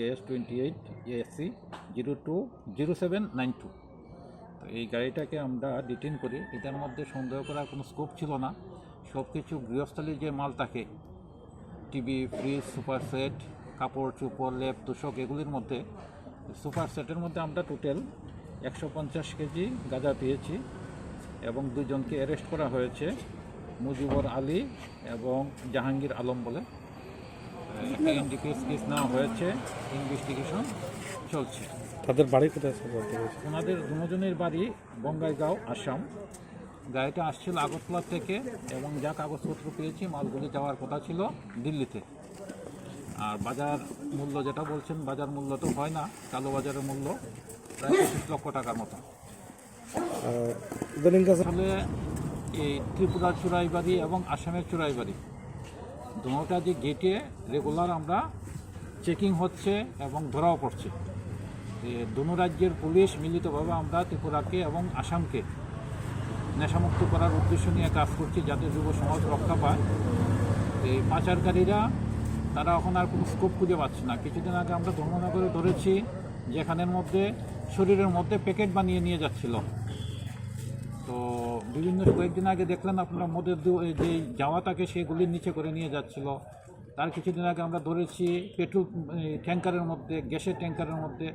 AS28 ASC 020792 তো এই গাড়িটাকে আমরা ডিটেইন করি। এটার মধ্যে সন্দেহ করার কোনো স্কোপ ছিল না। সব কিছু গৃহস্থলীর যে মাল থাকে টিভি, ফ্রিজ, সুপার সেট, কাপড় চোপড়, লেপ, তোষক, এগুলির মধ্যে সুপার সেটের মধ্যে আমরা টোটাল 150 কেজি গাঁজা পেয়েছি এবং 2 জনকে অ্যারেস্ট করা হয়েছে, মুজিবুর আলী এবং জাহাঙ্গীর আলম বলে। একটা ইন্ডিকেট কেস নেওয়া হয়েছে, ইনভেস্টিগেশন চলছে। তাদের বাড়ি কোথায়? ওনাদের দুজনের বাড়ি বঙ্গাইগাঁও, আসাম। গাড়িটা আসছিল আগরতলা থেকে এবং যা কাগজপত্র পেয়েছি মালগুলি যাওয়ার কথা ছিল দিল্লিতে। আর বাজার মূল্য যেটা বলছেন, বাজার মূল্য তো হয় না, কালো বাজারের মূল্য প্রায় 25 লক্ষ টাকার মতো। আসলে এই ত্রিপুরার চোরাইবাড়ি এবং আসামের চোরাইবাড়ি দুটা যে গেটে রেগুলার আমরা চেকিং হচ্ছে এবং ধরাও পড়ছে। দুনো রাজ্যের পুলিশ মিলিতভাবে আমরা ত্রিপুরাকে এবং আসামকে নেশামুক্ত করার উদ্দেশ্য নিয়ে কাজ করছি, যাতে যুব সমাজ রক্ষা পায়। এই পাচারকারীরা তারা এখন আর কোনো স্কোপ খুঁজে পাচ্ছে না। কিছুদিন আগে আমরা ধর্মনগরে ধরেছি, যেখানের মধ্যে শরীরের মধ্যে প্যাকেট বানিয়ে নিয়ে যাচ্ছিল। তো বিভিন্ন কয়েকদিন আগে দেখলেন আপনারা মদের যে জাওয়া থাকে সেগুলির নিচে করে নিয়ে যাচ্ছিল। তার কিছুদিন আগে আমরা ধরেছি পেট্রোল ট্যাঙ্কারের মধ্যে, গ্যাসের ট্যাঙ্কারের মধ্যে।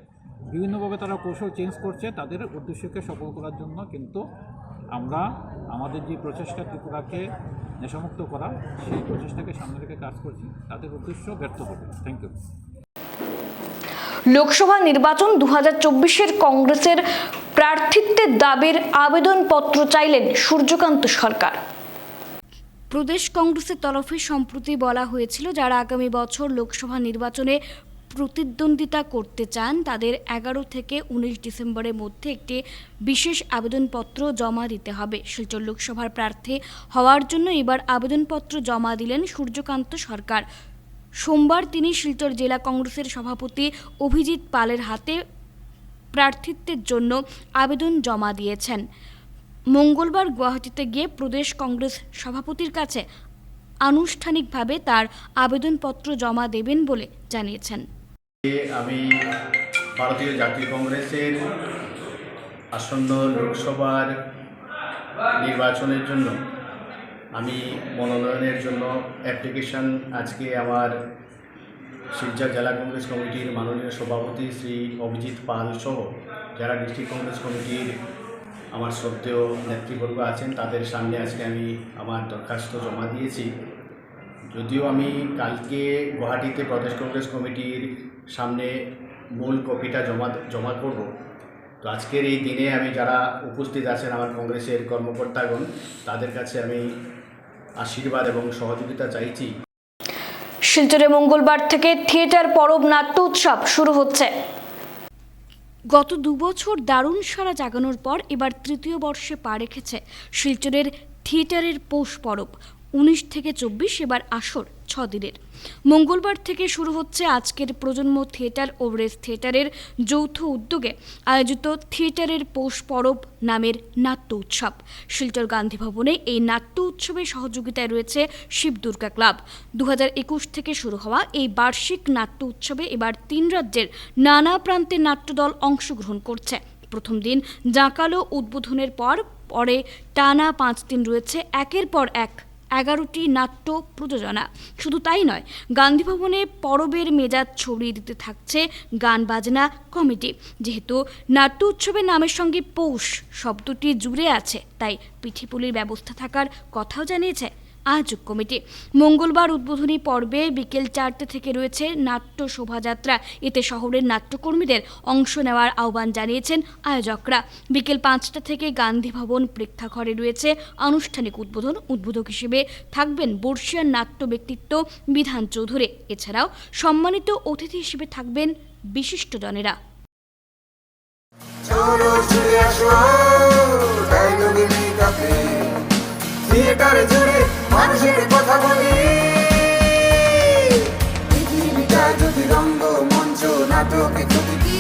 বিভিন্নভাবে তারা কৌশল চেঞ্জ করছে তাদের উদ্দেশ্যকে সফল করার জন্য। কিন্তু আমরা আমাদের যে প্রচেষ্টা ত্রিপুরাকে নেশামুক্ত করা, সেই প্রচেষ্টাকে সামনে রেখে কাজ করছি। তাদের উদ্দেশ্য ব্যর্থ হবে। Thank you. লোকসভা নির্বাচন 2024-এর কংগ্রেসের প্রার্থিত্বের দাবির আবেদনপত্র চাইলেন সূর্যকান্ত সরকার। প্রদেশ কংগ্রেসের তরফে সম্প্রতি বলা হয়েছিল, যারা আগামী বছর লোকসভা নির্বাচনে প্রতিদ্বন্দ্বিতা করতে চান তাদের 11 থেকে 19 ডিসেম্বরের মধ্যে একটি বিশেষ আবেদনপত্র জমা দিতে হবে। শিলচর লোকসভার প্রার্থী হওয়ার জন্য এবার আবেদনপত্র জমা দিলেন সূর্যকান্ত সরকার। সোমবার তিনি শিলচর জেলা কংগ্রেসের সভাপতি অভিজিৎ পালের হাতে প্রার্থিত্বের জন্য আবেদন জমা দিয়েছেন। মঙ্গলবার গুয়াহাটিতে গিয়ে প্রদেশ কংগ্রেস সভাপতির কাছে আনুষ্ঠানিকভাবে তার আবেদনপত্র জমা দেবেন বলে জানিয়েছেন। আমি ভারতীয় জাতীয় কংগ্রেসের আসন্ন লোকসভার নির্বাচনের জন্য আমি মনোনয়নের জন্য অ্যাপ্লিকেশন আজকে আমার শিলচর জেলা কংগ্রেস কমিটির মাননীয় সভাপতি শ্রী অভিজিৎ পাল সহ যারা ডিস্ট্রিক্ট কংগ্রেস কমিটির আমার শ্রদ্ধেয় নেতৃবর্গ আছেন তাদের সামনে আজকে আমি আমার দরখাস্ত জমা দিয়েছি। যদিও আমি কালকে গুয়াহাটিতে প্রদেশ কংগ্রেস কমিটির সামনে মূল কপিটা জমা করব, তো আজকের এই দিনে আমি যারা উপস্থিত আছেন আমার কংগ্রেসের কর্মকর্তাগণ তাদের কাছে আমি আশীর্বাদ এবং সহযোগিতা চাইছি। শিলচরে মঙ্গলবার থেকে থিয়েটার পরব নাট্য উৎসব শুরু হচ্ছে। গত 2 বছর দারুণ সাড়া জাগানোর পর এবার তৃতীয় বর্ষে পা রেখেছে শিলচরের থিয়েটারের পৌষ পরব। 19 থেকে 24 এবার আসর 6 দিনের। মঙ্গলবার থেকে শুরু হচ্ছে আজকের প্রজন্ম থিয়েটার ও রেস থিয়েটারের যৌথ উদ্যোগে আয়োজিত থিয়েটারের পৌষ পরব নামের নাট্য উৎসব। শিলচর গান্ধী ভবনে এই নাট্য উৎসবে সহযোগিতায় রয়েছে শিব দুর্গা ক্লাব। 2021 থেকে শুরু হওয়া এই বার্ষিক নাট্য উৎসবে এবার 3 রাজ্যের নানা প্রান্তের নাট্যদল অংশগ্রহণ করছে। প্রথম দিন জাঁকালো উদ্বোধনের পরে টানা 5 দিন রয়েছে একের পর এক 11টি নাট্য প্রযোজনা। শুধু তাই নয়, গান্ধী ভবনে পরবের মেজাজ ছড়িয়ে দিতে থাকছে গান বাজনা কমিটি। যেহেতু নাট্য উৎসবের নামের সঙ্গে পৌষ শব্দটি জুড়ে আছে, তাই পিঠেপুলির ব্যবস্থা থাকার কথাও জানিয়েছে আয়োজক কমিটি। মঙ্গলবার উদ্বোধনী পর্বে বিকেল 4টে থেকে রয়েছে নাট্য শোভাযাত্রা। এতে শহরের নাট্যকর্মীদের অংশ নেওয়ার আহ্বান জানিয়েছেন আয়োজকরা। বিকেল 5টা থেকে গান্ধী ভবন প্রেক্ষাঘরে রয়েছে আনুষ্ঠানিক উদ্বোধন। উদ্বোধক হিসেবে থাকবেন বর্ষিয়ান নাট্য ব্যক্তিত্ব বিধান চৌধুরী। এছাড়াও সম্মানিত অতিথি হিসেবে থাকবেন বিশিষ্টজনেরা। থিয়েটারে জুড়ে মানুষের কথা বলি, পৃথিবীটা যদি রঙ্গ মঞ্চ নাটকে যদি কি,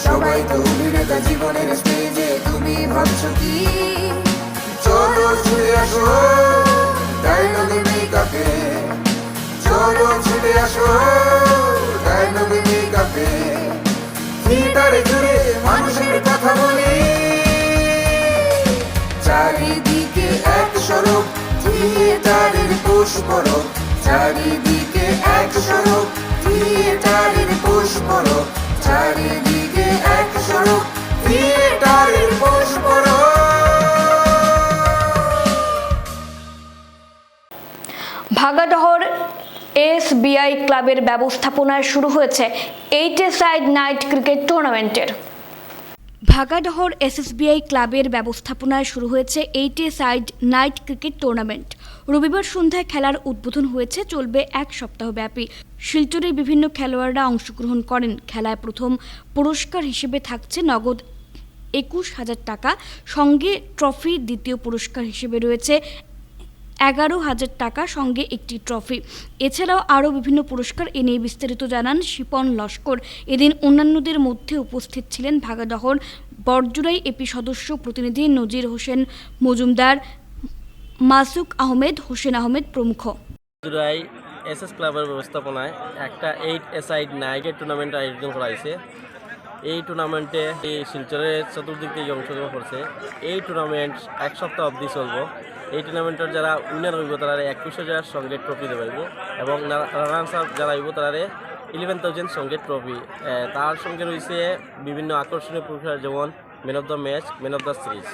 সবাই তো অভিনেতা জীবনের স্টেজে, তুমি ভাবছো কি? চলো ছুটে আসো ডায়লগে মেকআপে, চলো ছুটে আসো ডায়লগে মেকআপে, থিয়েটারে জুড়ে মানুষের কথা বলি, চারিদিকে এক সড়ক থিয়েটারের পৌষ পরব, চারিদিকে এক সড়ক থিয়েটারের পৌষ পরব, চারিদিকে এক সড়ক থিয়েটারের পৌষ পরব। ভাগাডহর এসবিআই ক্লাবের ব্যবস্থাপনায় শুরু হয়েছে 8-a-side নাইট ক্রিকেট টুর্নামেন্টের। ভাগাডহর এসএসবিআই ক্লাবের ব্যবস্থাপনায় শুরু হয়েছে 8-a-side নাইট ক্রিকেট টুর্নামেন্ট। রবিবার সন্ধ্যায় খেলার উদ্বোধন হয়েছে, চলবে 1 সপ্তাহব্যাপী। শিলচরের বিভিন্ন খেলোয়াড়রা অংশগ্রহণ করেন। খেলায় প্রথম পুরস্কার হিসেবে থাকছে নগদ 21,000 টাকা, সঙ্গে ট্রফি। দ্বিতীয় পুরস্কার হিসেবে রয়েছে 11,000 টাকা, সঙ্গে একটি ট্রফি। এছাড়াও আরও বিভিন্ন পুরস্কার। এ নিয়ে বিস্তারিত জানান শিপন লস্কর। এদিন অন্যান্যদের মধ্যে উপস্থিত ছিলেন ভাগাদহর বরজুড়াই এপি সদস্য প্রতিনিধি নজির হোসেন মজুমদার, মাসুক আহমেদ, হোসেন আহমেদ প্রমুখ। বরজুড়াই এসএস ক্লাবের ব্যবস্থাপনায় একটা 8-a-side নাইটের টুর্নামেন্ট আয়োজন করা হয়েছে। এই টুর্নামেন্টে শিলচরের চতুর্দিক থেকে অংশগ্রহণ করছে। এই টুর্নামেন্ট 1 সপ্তাহ অবধি চলব। এই টুর্নামেন্টের যারা উইনার হইব তারা 21,000 সঙ্গে ট্রফি দেব এবং রানার্স আপ যারা হইব তারা 11,000 সঙ্গে ট্রফি। তার সঙ্গে রয়েছে বিভিন্ন আকর্ষণীয় পুরস্কার, যেমন man of the match, man of the series.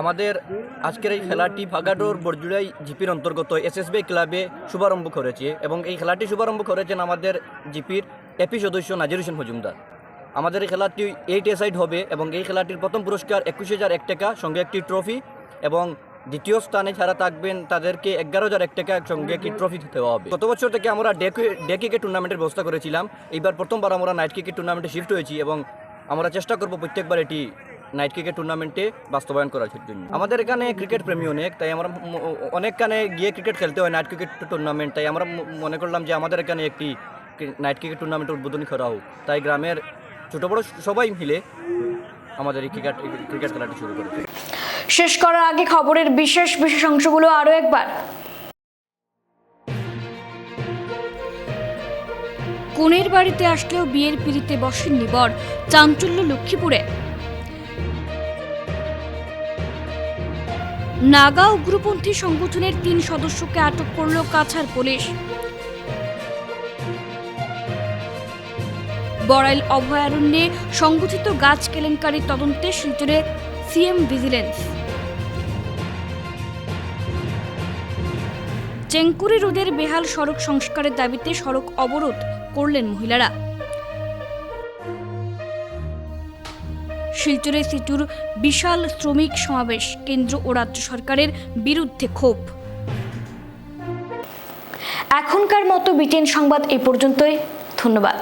আমাদের আজকের এই খেলাটি ভাগাডোর বরজুড়াই জিপির অন্তর্গত এসএসবি ক্লাবে শুভারম্ভ করেছে এবং এই খেলাটি শুভারম্ভ করেছেন আমাদের জিপির এপি সদস্য নাজির হোসেন মজুমদার। আমাদের এই খেলাটি 8-a-side হবে এবং এই খেলাটির প্রথম পুরস্কার 21,001 টাকা, সঙ্গে একটি ট্রফি, এবং দ্বিতীয় স্থানে যারা থাকবেন তাদেরকে 11,001 টাকা সঙ্গে একটি ট্রফি দেওয়া হবে। গত বছর থেকে আমরা ডে ক্রিকেট টুর্নামেন্টের ব্যবস্থা করেছিলাম। এইবার প্রথমবার আমরা নাইট ক্রিকেট টুর্নামেন্টে শিফট হয়েছি এবং আমরা চেষ্টা করব প্রত্যেকবার এটি নাইট ক্রিকেট টুর্নামেন্টে বাস্তবায়ন করার জন্য। আমাদের এখানে ক্রিকেট প্রেমী অনেক, তাই আমরা অনেকখানে গিয়ে ক্রিকেট খেলতে হয় নাইট ক্রিকেট টুর্নামেন্ট। তাই আমরা মনে করলাম যে আমাদের এখানে একটি নাইট ক্রিকেট টুর্নামেন্টের উদ্বোধনী করা হোক। তাই গ্রামের ছোটো বড়ো সবাই মিলে আমাদের এই ক্রিকেট খেলাটি শুরু করেছে। শেষ করার আগে খবরের বিশেষ অংশগুলো আরও একবার। কনের বাড়িতে আসলেও বিয়ের পিড়িতে বসেননি বর, চাঞ্চল্য লক্ষ্মীপুরে। নাগা উগ্রপন্থী সংগঠনের 3 সদস্যকে আটক করল কাছাড় পুলিশ। বড়াইল অভয়ারণ্যে সংগঠিত গাছ কেলেঙ্কারির তদন্তে শিলচরে সিএম ভিজিলেন্স। চেঙ্কুরি রোডের বেহাল সড়ক সংস্কারের দাবিতে সড়ক অবরোধ করলেন মহিলারা। শিলচরে সিটুর বিশাল শ্রমিক সমাবেশ, কেন্দ্র ও রাজ্য সরকারের বিরুদ্ধে ক্ষোভ। এখনকার মতো বিটিএন সংবাদ এই পর্যন্তই। ধন্যবাদ।